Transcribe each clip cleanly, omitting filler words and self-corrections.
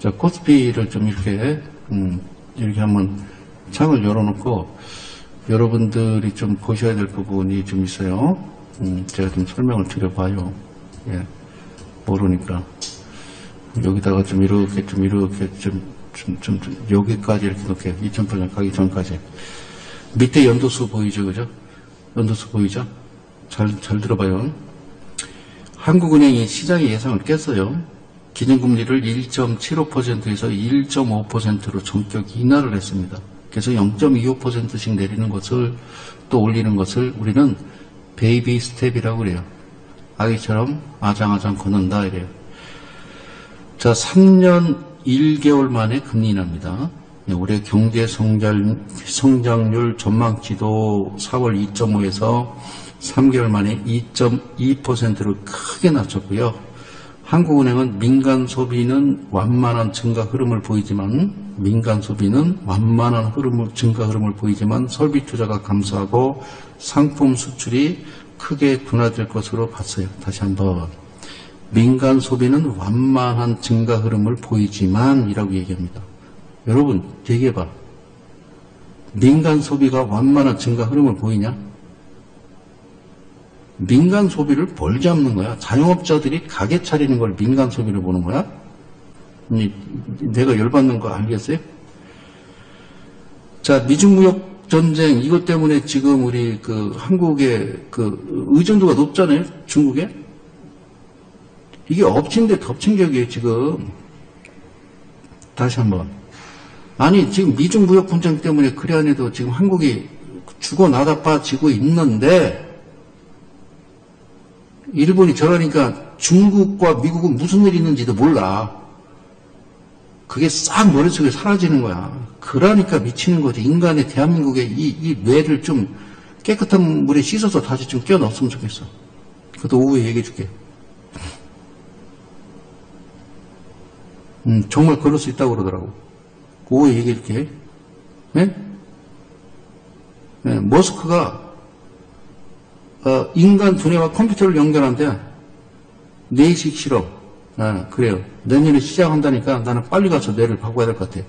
자, 코스피를 좀 이렇게 한번 창을 열어놓고 여러분들이 좀 보셔야 될 부분이 좀 있어요. 제가 좀 설명을 드려봐요. 예, 모르니까. 여기다가 좀 이렇게 여기까지 이렇게 놓게. 2008년 가기 전까지. 밑에 연도수 보이죠, 그죠? 연도수 보이죠? 잘 들어봐요. 한국은행이 시장의 예상을 깼어요. 기준금리를 1.75%에서 1.5%로 전격 인하를 했습니다. 그래서 0.25%씩 내리는 것을 또 올리는 것을 우리는 베이비 스텝이라고 그래요. 아기처럼 아장아장 걷는다 이래요. 자, 3년 1개월 만에 금리 인하입니다. 올해 경제 성장률 전망치도 4월 2.5에서 3개월 만에 2.2%로 크게 낮췄고요. 한국은행은 민간 소비는 완만한 증가 흐름을 보이지만 설비 투자가 감소하고 상품 수출이 크게 둔화될 것으로 봤어요. 다시 한번. 민간 소비는 완만한 증가 흐름을 보이지만 이라고 얘기합니다. 여러분 얘기해봐. 민간 소비가 완만한 증가 흐름을 보이냐? 민간 소비를 뭘 잡는 거야? 자영업자들이 가게 차리는 걸 민간 소비를 보는 거야? 내가 열받는 거 알겠어요? 자, 미중무역 전쟁 이것 때문에 지금 우리 한국의 의존도가 높잖아요. 중국에. 이게 엎친 데 덮친 격이에요, 지금. 다시 한번. 아니, 지금 미중무역 분쟁 때문에 그래 안 해도 지금 한국이 죽어 나다빠지고 있는데, 일본이 저러니까 중국과 미국은 무슨 일이 있는지도 몰라. 그게 싹 머릿속에 사라지는 거야. 그러니까 미치는 거지. 인간의 대한민국의 이 뇌를 좀 깨끗한 물에 씻어서 다시 좀 끼워 넣었으면 좋겠어. 그것도 오후에 얘기해 줄게. 정말 그럴 수 있다고 그러더라고. 오후에 얘기해 줄게. 네? 네, 머스크가 인간 두뇌와 컴퓨터를 연결한대. 뇌식 실험. 그래요. 내년에 시작한다니까 나는 빨리 가서 뇌를 바꿔야 될 것 같아.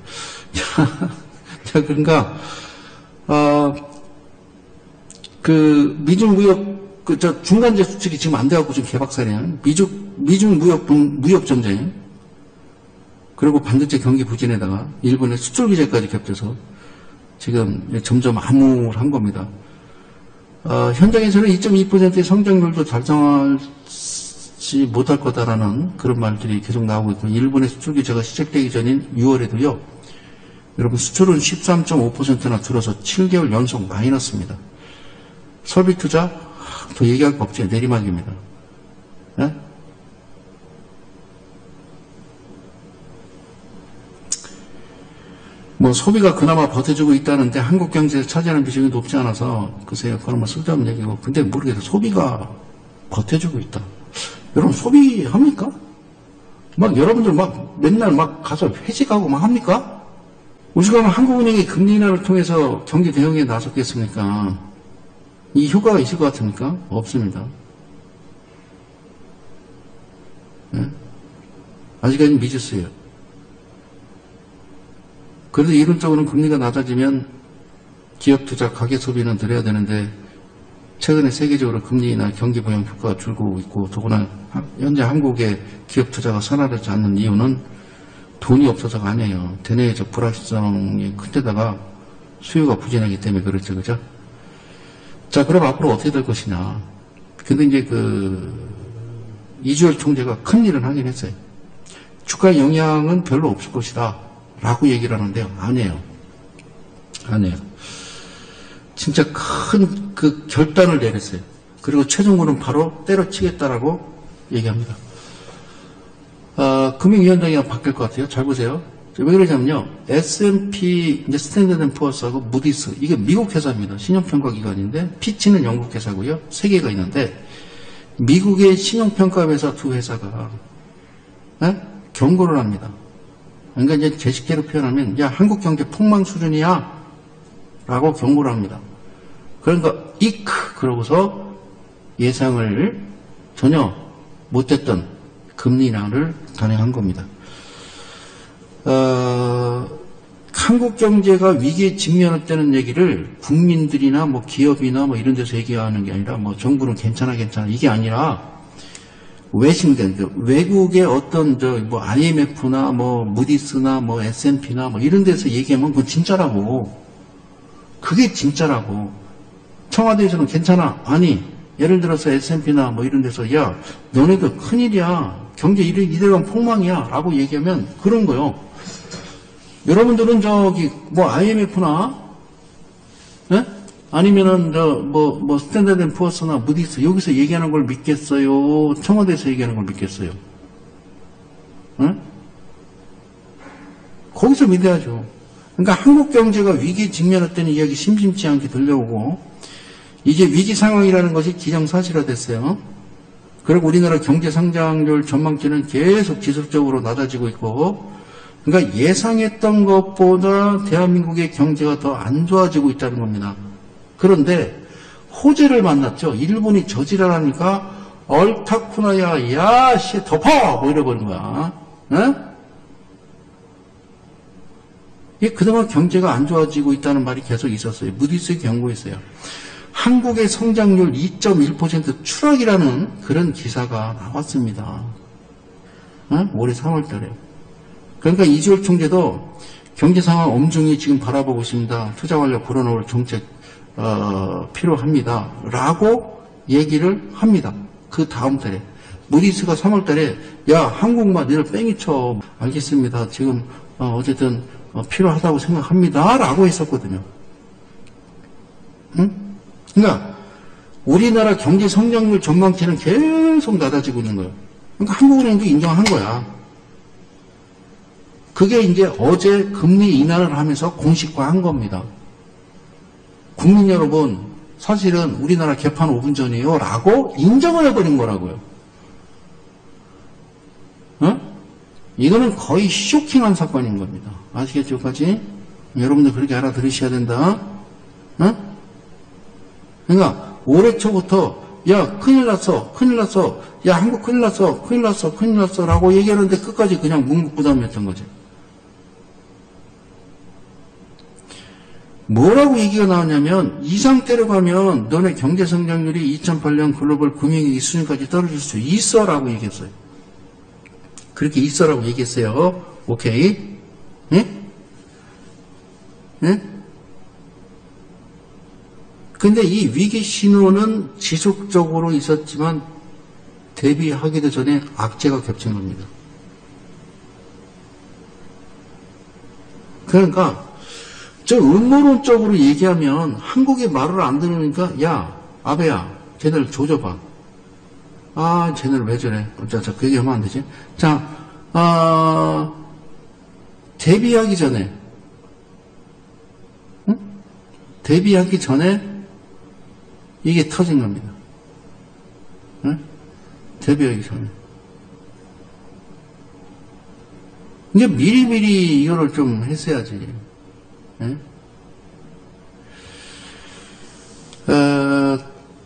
자, 그러니까, 미중무역, 중간재 수출이 지금 안 돼갖고 지금 개박살이야. 미중무역 전쟁. 그리고 반도체 경기 부진에다가 일본의 수출 규제까지 겹쳐서 지금 점점 암울한 겁니다. 현장에서는 2.2%의 성장률도 달성하지 못할 거다라는 그런 말들이 계속 나오고 있고, 일본의 수출 규제가 시작되기 전인 6월에도요, 여러분 수출은 13.5%나 줄어서 7개월 연속 마이너스입니다. 설비 투자 더 얘기할 거 없죠. 내리막입니다. 네? 소비가 그나마 버텨주고 있다는데 한국 경제에서 차지하는 비중이 높지 않아서 글쎄요, 그건 쓸데없는 얘기고. 근데 모르겠어요. 소비가 버텨주고 있다. 여러분 소비합니까? 여러분들 맨날 가서 회식하고 합니까? 우리가 한국은행이 금리 인하를 통해서 경기 대응에 나섰겠습니까? 이 효과가 있을 것 같습니까? 없습니다. 네? 아직까지는 미지수예요. 그래도 이론적으로는 금리가 낮아지면 기업 투자, 가계 소비는 늘어야 되는데 최근에 세계적으로 금리 인하 경기 부양 효과가 줄고 있고, 더구나 현재 한국의 기업 투자가 선화되지 않는 이유는 돈이 없어서가 아니에요. 대내적 불확실성이 큰 데다가 수요가 부진하기 때문에 그렇죠. 그죠? 자, 그럼 앞으로 어떻게 될 것이냐. 근데 이제 이주열 총재가 큰 일은 하긴 했어요. 주가에 영향은 별로 없을 것이다 라고 얘기를 하는데요. 아니에요. 진짜 큰 결단을 내렸어요. 그리고 최종으로는 바로 때려치겠다라고 얘기합니다. 금융위원장이 바뀔 것 같아요. 잘 보세요. 왜 그러냐면요. S&P, 이제 스탠더드 & 푸어스하고 무디스, 이게 미국 회사입니다. 신용평가 기관인데, 피치는 영국 회사고요. 세 개가 있는데, 미국의 신용평가 회사 두 회사가 경고를 합니다. 그러니까 이제 제 식대로 표현하면, 야, 한국 경제 폭망 수준이야 라고 경고를 합니다. 그러니까 그러고서 예상을 전혀 못했던 금리 인하를 단행한 겁니다. 한국 경제가 위기에 직면했다는 얘기를 국민들이나 뭐 기업이나 뭐 이런 데서 얘기하는 게 아니라 뭐 정부는 괜찮아 이게 아니라 외신들 외국의 어떤 뭐 IMF나 뭐 무디스나 뭐 S&P나 뭐 이런 데서 얘기하면 그건 진짜라고. 그게 진짜라고. 청와대에서는 괜찮아. 아니 예를 들어서 S&P나 뭐 이런 데서 야 너네들 큰일이야. 경제 이대로 폭망이야 라고 얘기하면 그런 거요. 여러분들은 뭐 IMF나 네? 아니면은 뭐 스탠다드 앤 푸어스나 무디스 여기서 얘기하는 걸 믿겠어요? 청와대에서 얘기하는 걸 믿겠어요? 네? 거기서 믿어야죠. 그러니까 한국 경제가 위기에 직면했다는 이야기 심심치 않게 들려오고 이제 위기 상황이라는 것이 기정사실화됐어요. 그리고 우리나라 경제 성장률 전망치는 계속 지속적으로 낮아지고 있고 그러니까 예상했던 것보다 대한민국의 경제가 더 안 좋아지고 있다는 겁니다. 그런데 호재를 만났죠. 일본이 저지랄하니까 얼타쿠나야 야씨 덮어 뭐 이러버린 거야. 네? 이게 그동안 경제가 안 좋아지고 있다는 말이 계속 있었어요. 무디스의 경고했어요. 한국의 성장률 2.1% 추락이라는 그런 기사가 나왔습니다. 올해 3월 달에. 그러니까 이주열 총재도 경제 상황 엄중히 지금 바라보고 있습니다. 투자 관련 불어넣을 정책 필요합니다. 라고 얘기를 합니다. 그 다음 달에. 무디스가 3월 달에 야 한국만 너를 뺑이 쳐. 알겠습니다. 지금 어쨌든 필요하다고 생각합니다. 라고 했었거든요. 응? 그러니까 우리나라 경제 성장률 전망치는 계속 낮아지고 있는 거예요. 그러니까 한국은행도 인정한 거야. 그게 이제 어제 금리 인하를 하면서 공식화한 겁니다. 국민 여러분, 사실은 우리나라 개판 5분 전이에요. 라고 인정을 해버린 거라고요. 어? 이거는 거의 쇼킹한 사건인 겁니다. 아시겠죠, 여기까지? 여러분들 그렇게 알아들으셔야 된다. 어? 그러니까 올해 초부터 야 큰일 났어 야 한국 큰일 났어 라고 얘기하는데 끝까지 그냥 묵묵부담이었던 거지. 뭐라고 얘기가 나왔냐면 이 상태로 가면 너네 경제성장률이 2008년 글로벌 금융위기 수준까지 떨어질 수 있어 라고 얘기했어요. 그렇게 있어라고 얘기했어요. 오케이? 예? 예? 근데 이 위기 신호는 지속적으로 있었지만 대비하기도 전에 악재가 겹친 겁니다. 그러니까 저 음모론적으로 얘기하면 한국이 말을 안 들으니까 야 아베야 쟤네를 조져봐. 아 쟤네를 왜 저래. 자 그 얘기하면 안 되지. 자 대비하기 전에 응? 대비하기 전에 이게 터진 겁니다. 응? 대비하기 전에. 이제 미리미리 이거를 좀 했어야지. 응?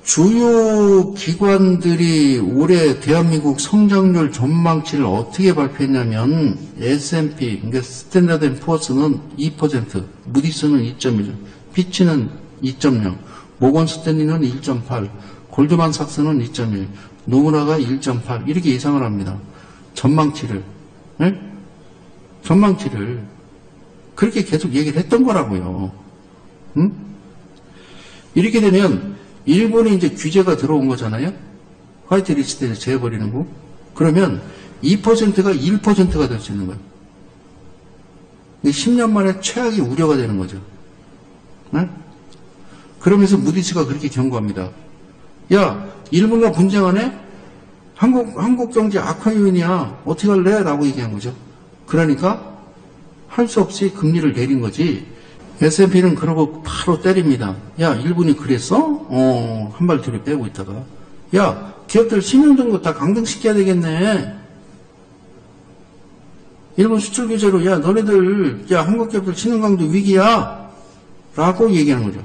주요 기관들이 올해 대한민국 성장률 전망치를 어떻게 발표했냐면 S&P, 그러니까 스탠다드 앤 푸어스는 2%, 무디스는 2.1, 피치는 2.0, 모건 스탠리는 1.8, 골드만삭스는 2.1, 노무라가 1.8 이렇게 예상을 합니다. 전망치를. 네? 전망치를 그렇게 계속 얘기를 했던 거라고요. 응? 이렇게 되면 일본에 이제 규제가 들어온 거잖아요. 화이트 리스트에서 제해버리는 거. 그러면 2%가 1%가 될 수 있는 거예요. 10년 만에 최악의 우려가 되는 거죠. 네? 그러면서 무디스가 그렇게 경고합니다. 야, 일본과 분쟁하네? 한국 경제 악화 요인이야. 어떻게 할래? 라고 얘기한 거죠. 그러니까 할 수 없이 금리를 내린 거지. S&P는 그러고 바로 때립니다. 야, 일본이 그랬어? 한 발 뒤로 빼고 있다가. 야, 기업들 신용등급 다 강등시켜야 되겠네. 일본 수출 규제로, 야, 너네들, 야, 한국 기업들 신용강도 위기야. 라고 얘기하는 거죠.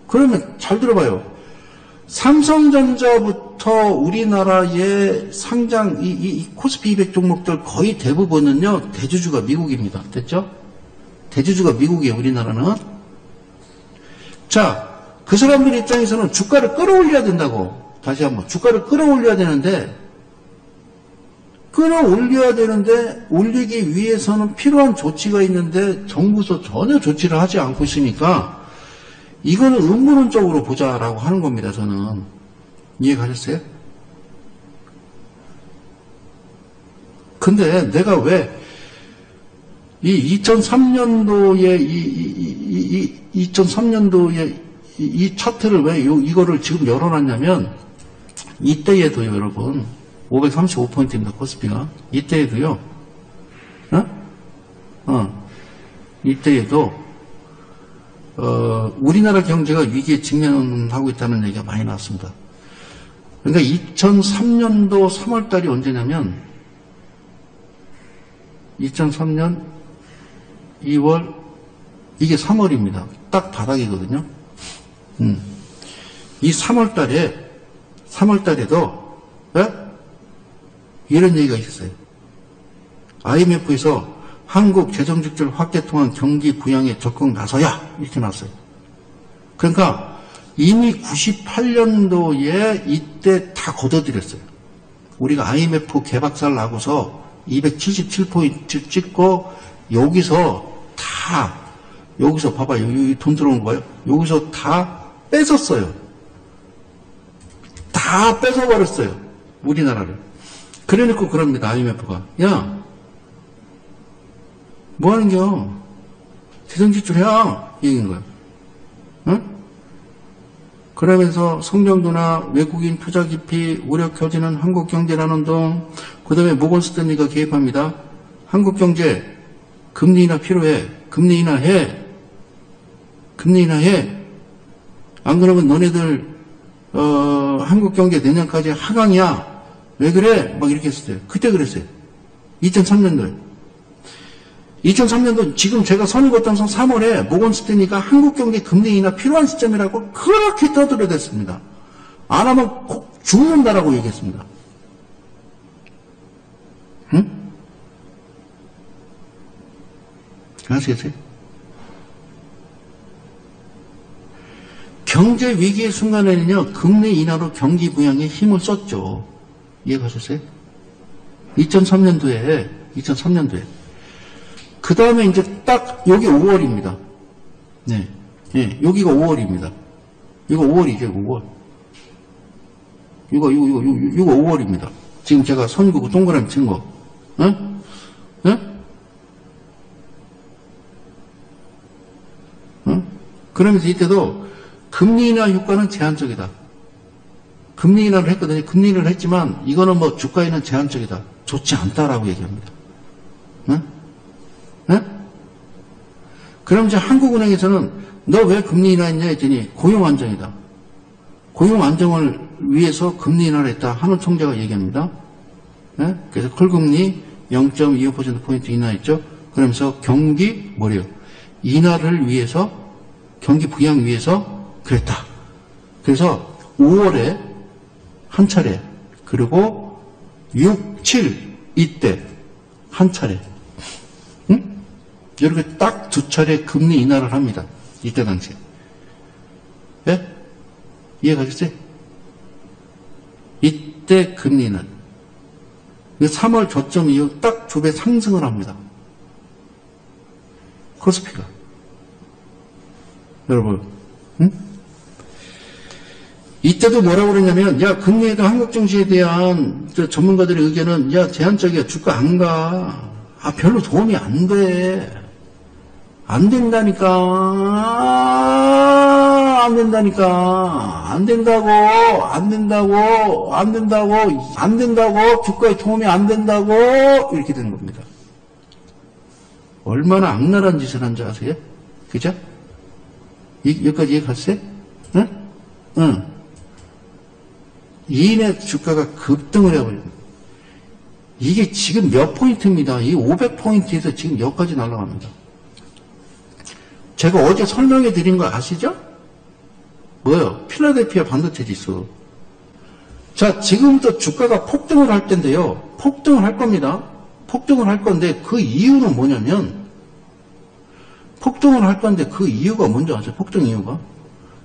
그러면 잘 들어봐요. 삼성전자부터 예전부터 우리나라의 상장, 이 코스피 200 종목들 거의 대부분은요, 대주주가 미국입니다. 됐죠? 대주주가 미국이에요, 우리나라는. 자, 그 사람들 입장에서는 주가를 끌어올려야 된다고. 다시 한번. 주가를 끌어올려야 되는데, 올리기 위해서는 필요한 조치가 있는데, 정부에서 전혀 조치를 하지 않고 있으니까, 이거는 음모론적으로 보자라고 하는 겁니다, 저는. 이해가셨어요? 근데 내가 왜, 이 2003년도에, 2003년도에 이 차트를 왜 이거를 지금 열어놨냐면, 이때에도요, 여러분, 535포인트입니다, 코스피가. 이때에도요, 이때에도, 우리나라 경제가 위기에 직면하고 있다는 얘기가 많이 나왔습니다. 그러니까 2003년도 3월달이 언제냐면 2003년 2월 이게 3월입니다. 딱 바닥이거든요. 이 3월달에도 이런 얘기가 있었어요. IMF에서 한국 재정직출 확대 통한 경기 부양에 적극 나서야 이렇게 나왔어요. 그러니까 이미 98년도에 이때 다 걷어들였어요. 우리가 IMF 개박살 나고서 277포인트 찍고 여기서 봐봐, 여기 돈 들어오는 거예요. 여기서 다 뺏었어요. 다 뺏어버렸어요. 우리나라를. 그래놓고 그럽니다, IMF가. 야, 뭐 하는겨? 재정지출해야 얘기인 거야. 응? 그러면서 성장도나 외국인 투자 깊이 우려 켜지는 한국 경제라는 동, 그 다음에 모건 스탠리가 개입합니다. 한국 경제 금리 인하 필요해. 금리 인하해. 안 그러면 너네들 한국 경제 내년까지 하강이야. 왜 그래? 막 이렇게 했어요. 그때 그랬어요. 2003년도에. 2003년도 지금 제가 선거당선 3월에 모건 스탠리가 한국 경제 금리 인하 필요한 시점이라고 그렇게 떠들어댔습니다. 안 하면 꼭 죽는다라고 얘기했습니다. 응? 아시겠어요? 경제 위기의 순간에는요, 금리 인하로 경기 부양에 힘을 썼죠. 이해가셨어요? 2003년도에. 그 다음에 이제 딱, 여기 5월입니다. 네. 예, 여기가 5월입니다. 이거 5월이죠, 5월. 이거 5월입니다. 지금 제가 선구고 동그라미 친 거. 응? 그러면서 이때도 금리 인하 효과는 제한적이다. 금리 인하를 했거든요. 금리 인하를 했지만 이거는 뭐 주가에는 제한적이다. 좋지 않다라고 얘기합니다. 그럼 이제 한국은행에서는 너 왜 금리 인하했냐 했더니 고용 안정이다. 고용 안정을 위해서 금리 인하를 했다 하는 총재가 얘기합니다. 그래서 콜금리 0.25%포인트 인하했죠. 그러면서 경기 인하를 위해서 경기 부양 위해서 그랬다. 그래서 5월에 한 차례, 그리고 6, 7 이때 한 차례, 이렇게 딱 두 차례 금리 인하를 합니다. 이때 당시에. 예? 이해가셨어요? 이때 금리 인하. 3월 저점 이후 딱 2배 상승을 합니다. 코스피가. 여러분, 이때도 뭐라고 그랬냐면, 야, 금리에도 한국 증시에 대한 전문가들의 의견은, 야, 제한적이야. 주가 안 가. 별로 도움이 안 돼. 안 된다니까. 안 된다고. 주가에 도움이 안 된다고. 이렇게 되는 겁니다. 얼마나 악랄한 짓을 한지 아세요? 그죠? 여기까지 이해갔어요? 응. 이인의 주가가 급등을 해버립니다. 이게 지금 몇 포인트입니다. 이 500포인트에서 지금 여기까지 날아갑니다. 제가 어제 설명해 드린 거 아시죠? 뭐요? 필라델피아 반도체 지수. 자, 지금부터 주가가 폭등을 할 텐데요. 폭등을 할 겁니다. 폭등을 할 건데 그 이유는 뭐냐면 폭등을 할 건데 그 이유가 뭔지 아세요? 폭등 이유가?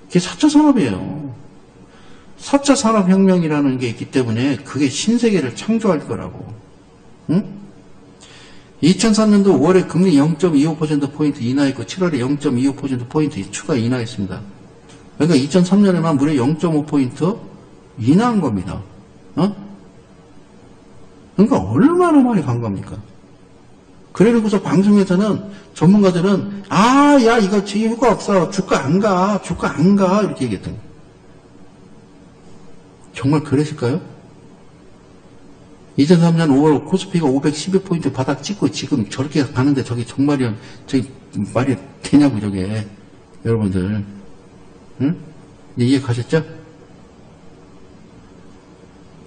그게 4차 산업이에요. 4차 산업혁명이라는 게 있기 때문에 그게 신세계를 창조할 거라고. 응? 2003년도 5월에 금리 0.25%포인트 인하했고 7월에 0.25%포인트 추가 인하했습니다. 그러니까 2003년에만 무려 0.5포인트 인하한 겁니다. 그러니까 얼마나 많이 간 겁니까? 그래놓고서 방송에서는 전문가들은 야 이거 이유가 없어. 주가 안 가. 주가 안 가. 이렇게 얘기했더니 정말 그랬을까요? 2003년 5월 코스피가 512포인트 바닥 찍고 지금 저렇게 가는데 저게 정말이 저기 말이 되냐고 저게 여러분들 응? 이해 가셨죠?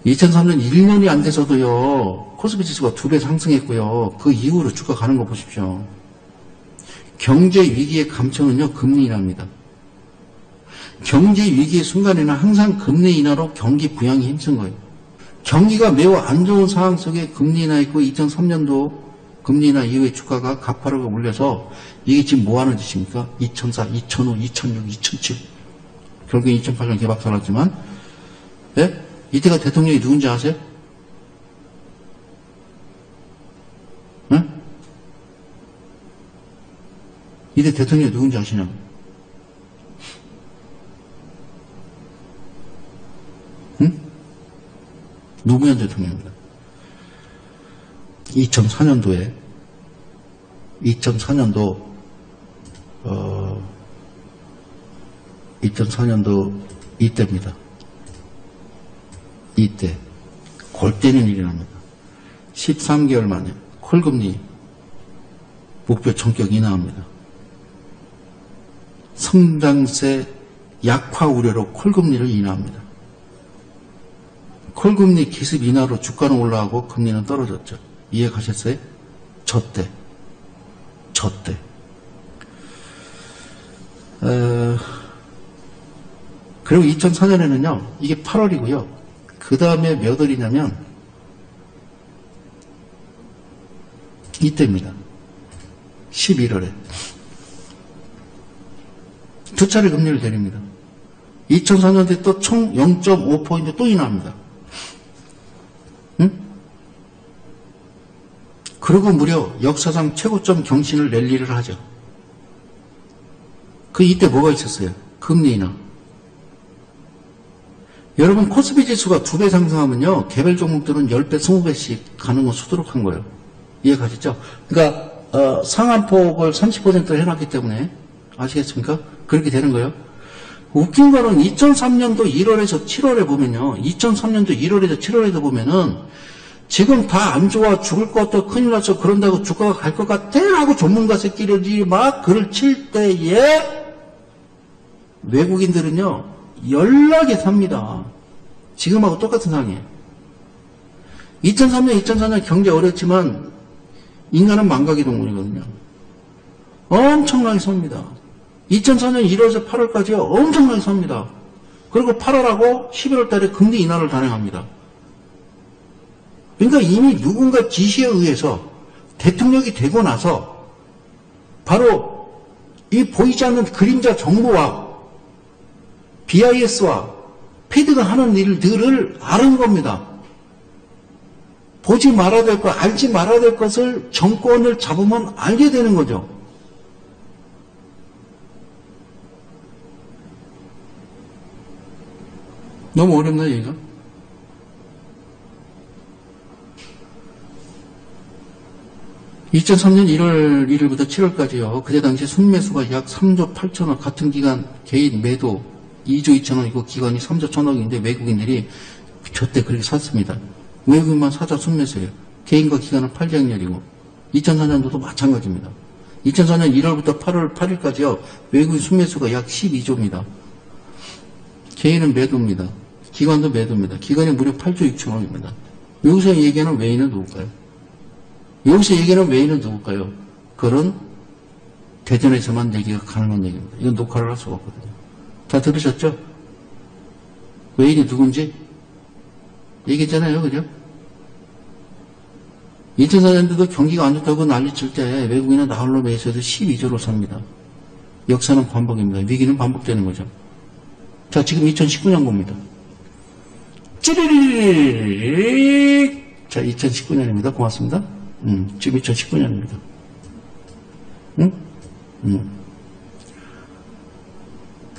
2003년 1년이 안 돼서도요 코스피 지수가 2배 상승했고요 그 이후로 주가 가는 거 보십시오. 경제 위기의 감청은요 금리 인하입니다. 경제 위기의 순간에는 항상 금리 인하로 경기 부양이 힘쓴 거예요. 경기가 매우 안 좋은 상황 속에 금리 인하했고 2003년도 금리 인하 이후에 주가가 가파르게 올려서 이게 지금 뭐 하는 짓입니까? 2004, 2005, 2006, 2007 결국엔 2008년 개박살났지만 예? 이때가 대통령이 누군지 아세요? 응? 이때 대통령이 누군지 아시냐고? 응? 노무현 대통령입니다. 2004년도 이때입니다. 이때 골 때리는 일이 납니다. 13개월 만에 콜금리 목표 전격 인하합니다. 성장세 약화 우려로 콜금리를 인하합니다. 콜금리 기습 인하로 주가는 올라가고 금리는 떨어졌죠. 이해 가셨어요? 저때. 그리고 2004년에는요, 이게 8월이고요. 그 다음에 몇 월이냐면, 이때입니다. 11월에. 두 차례 금리를 내립니다. 2004년도에 또 총 0.5포인트 또 인하합니다. 응? 그리고 무려 역사상 최고점 경신을 랠리를 하죠. 이때 뭐가 있었어요? 금리 인하. 여러분 코스피 지수가 2배 상승하면요. 개별 종목들은 10배, 20배씩 가는 건 수두룩한 거예요. 이해 가시죠? 그러니까 상한폭을 30% 해놨기 때문에 아시겠습니까? 그렇게 되는 거예요. 웃긴 거는 2003년도 1월에서 7월에 보면요. 2003년도 1월에서 7월에도 보면은 지금 다 안 좋아 죽을 것 같아 큰일 났어 그런다고 주가가 갈 것 같아 하고 전문가 새끼들이 막 글을 칠 때에 외국인들은요. 연락이 삽니다. 지금하고 똑같은 상황이에요. 2003년, 2004년 경제 어렵지만 인간은 망각의 동물이거든요. 엄청나게 삽니다. 2004년 1월에서 8월까지요. 엄청나게 삽니다. 그리고 8월하고 11월 달에 금리 인하를 단행합니다. 그러니까 이미 누군가 지시에 의해서 대통령이 되고 나서 바로 이 보이지 않는 그림자 정부와 BIS와 패드가 하는 일들을 아는 겁니다. 보지 말아야 될 것, 알지 말아야 될 것을 정권을 잡으면 알게 되는 거죠. 너무 어렵나 얘기가? (2003년 1월 1일부터 7월까지요) 그때 당시 순매수가 약 3조 8천억, 같은 기간 개인 매도 2조 2천억이고 기관이 3조 1천억인데 외국인들이 저때 그렇게 샀습니다. 외국인만 사자 순매수예요. 개인과 기관은 8장렬이고 2004년도도 마찬가지입니다. 2004년 1월부터 8월 8일까지요 외국인 순매수가 약 12조입니다. 개인은 매도입니다. 기관도 매도입니다. 기관이 무려 8조 6천억입니다. 여기서 얘기하는 외인은 누굴까요? 여기서 얘기하는 외인은 누굴까요? 그런 대전에서만 얘기가 가능한 얘기입니다. 이건 녹화를 할 수가 없거든요. 다 들으셨죠? 외인이 누군지? 얘기했잖아요. 그죠? 2004년도도 경기가 안 좋다고 난리칠 때 외국인은 나홀로 매수해서 12조를 삽니다. 역사는 반복입니다. 위기는 반복되는 거죠. 자, 지금 2019년 겁니다. 찌리리리리. 자, 2019년입니다. 고맙습니다. 지금 2019년입니다.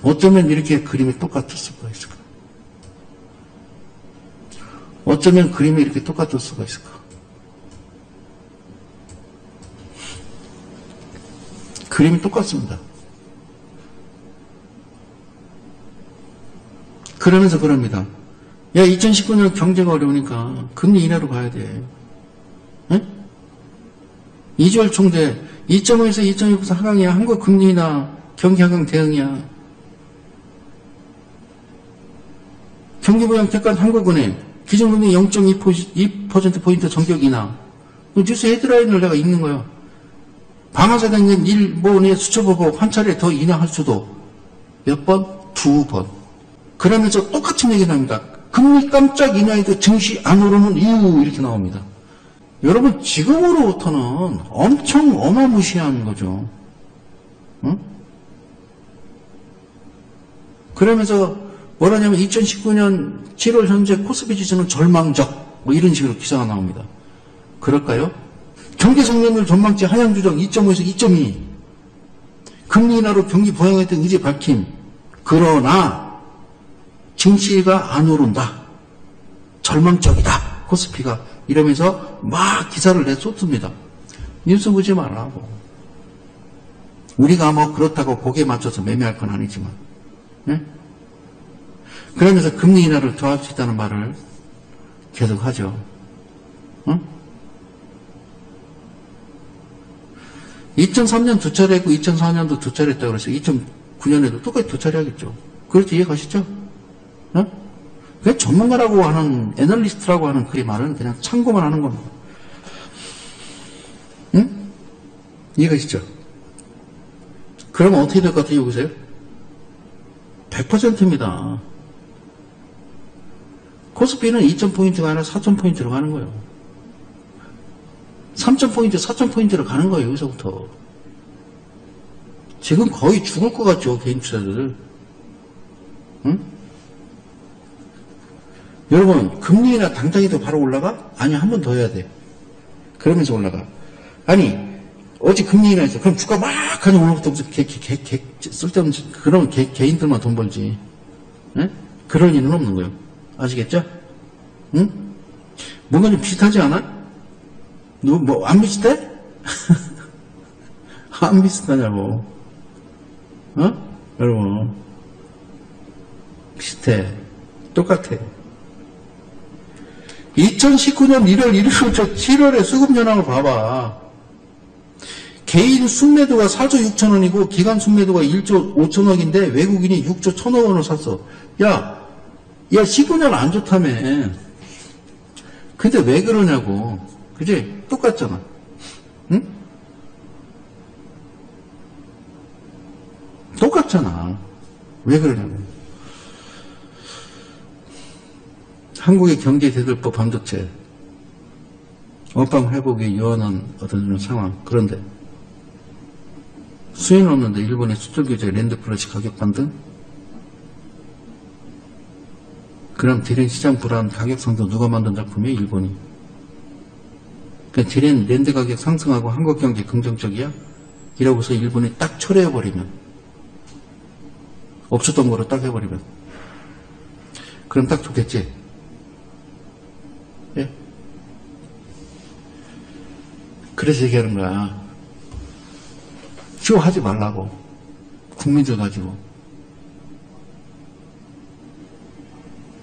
어쩌면 이렇게 그림이 똑같을 수가 있을까? 어쩌면 그림이 이렇게 똑같을 수가 있을까? 그림이 똑같습니다. 그러면서 그럽니다. 야, 2019년 경제가 어려우니까 금리 인하로 가야 돼. 에? 이주열 총재 2.5에서 2.6% 하강이야. 한국 금리 인하 경기 하강 대응이야. 경기부양태권 한국은행 기준금리 0.2%포인트 전격 인하. 뉴스 헤드라인을 내가 읽는 거야. 방아쇠당긴 일본의 수출보고 한 차례 더 인하할 수도. 몇 번? 2번. 그러면서 똑같은 얘기 나옵니다. 금리 깜짝 인하해도 증시 안 오르는 이유 이렇게 나옵니다. 여러분 지금으로부터는 엄청 어마무시한 거죠. 응? 그러면서 뭐라냐면 2019년 7월 현재 코스피 지수는 절망적 뭐 이런 식으로 기사가 나옵니다. 그럴까요? 경제성장률 전망치 하향 조정 2.5에서 2.2 금리 인하로 경기 부양에 대한 의지 밝힘. 그러나 증시가 안 오른다. 절망적이다. 코스피가. 이러면서 막 기사를 내쏟습니다. 뉴스 보지 말라고. 우리가 뭐 그렇다고 거기에 맞춰서 매매할 건 아니지만. 네? 그러면서 금리 인하를 더 할 수 있다는 말을 계속 하죠. 응? 2003년 두 차례 했고 2004년도 두 차례 했다고 그랬어요. 2009년에도 똑같이 두 차례 하겠죠. 그렇게 이해가시죠? 응? 그냥 전문가라고 하는 애널리스트라고 하는 그 말은 그냥 참고만 하는 겁니다. 응? 이해가시죠? 그러면 어떻게 될 것 같아요? 보세요. 100%입니다. 코스피는 2,000포인트가 아니라 4,000포인트로 가는 거예요. 3,000포인트, 4,000포인트로 가는 거예요. 여기서부터. 지금 거의 죽을 것 같죠. 개인 투자들. 응? 여러분 금리나 당장에도 바로 올라가? 아니 한 번 더 해야 돼. 그러면서 올라가. 아니 어제 금리 인하했어. 그럼 주가 막 하니 올라부터 쓸데없는 그런 개인들만 돈 벌지. 네? 그럴 일은 없는 거예요. 아시겠죠? 응? 뭔가 좀 비슷하지 않아? 너 뭐 안 비슷해? 안 비슷하냐고. 어? 여러분 비슷해. 똑같아. 2019년 1월 1일부터 7월에 수급연합을 봐봐. 개인 순매도가 4조 6천원이고 기관 순매도가 1조 5천억인데 외국인이 6조 1천억 원을 샀어. 야 19년 안 좋다며. 근데 왜 그러냐고. 그지? 똑같잖아. 응? 똑같잖아. 왜 그러냐고. 한국의 경제 대들보 반도체 원방 회복에 요원한 어떤 상황. 그런데 수요는 없는데 일본의 수출 규제, 랜드 플러시 가격 반등. 그럼 디렌 시장 불안, 가격 상승 누가 만든 작품이에요? 일본이. 그러니까 디렌 랜드 가격 상승하고 한국 경제 긍정적이야? 이러고서 일본이 딱 철회해버리면, 없었던 거로 딱 해버리면, 그럼 딱 좋겠지. 예? 그래서 얘기하는 거야. 쇼하지 말라고. 국민들 가지고.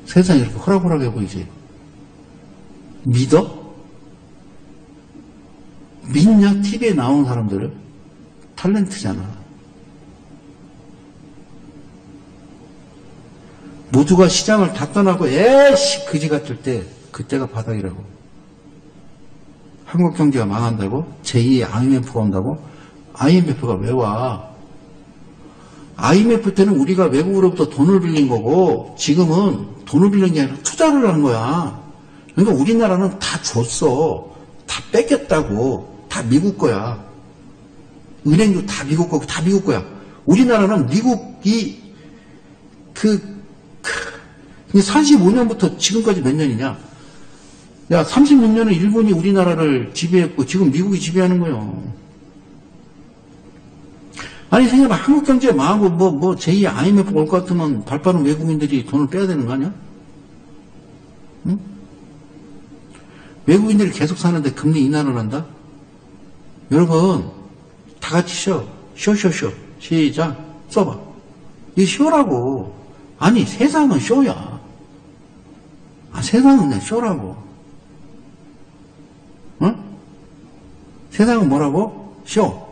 세상이 이렇게 호락호락해 보이지? 믿어? 믿냐? TV에 나오는 사람들은 탤런트잖아. 모두가 시장을 다 떠나고 에이씨 그지 같을 때 그때가 바닥이라고. 한국 경제가 망한다고? 제2의 IMF가 온다고? IMF가 왜 와? IMF 때는 우리가 외국으로부터 돈을 빌린 거고 지금은 돈을 빌린 게 아니라 투자를 하는 거야. 그러니까 우리나라는 다 줬어. 다 뺏겼다고. 다 미국 거야. 은행도 다 미국 거고 다 미국 거야. 우리나라는 미국이 45년부터 지금까지 몇 년이냐? 야, 36년은 일본이 우리나라를 지배했고 지금 미국이 지배하는 거예요. 아니 생각해봐. 한국 경제 망하고 뭐 제2 IMF 올 것 같으면 발빠른 외국인들이 돈을 빼야 되는 거 아니야? 응? 외국인들이 계속 사는데 금리 인하를 한다? 여러분 다 같이 쉬어. 시작. 써봐. 이게 쇼라고. 아니 세상은 쇼야. 세상은 쇼라고. 응? 세상은 뭐라고? 쇼.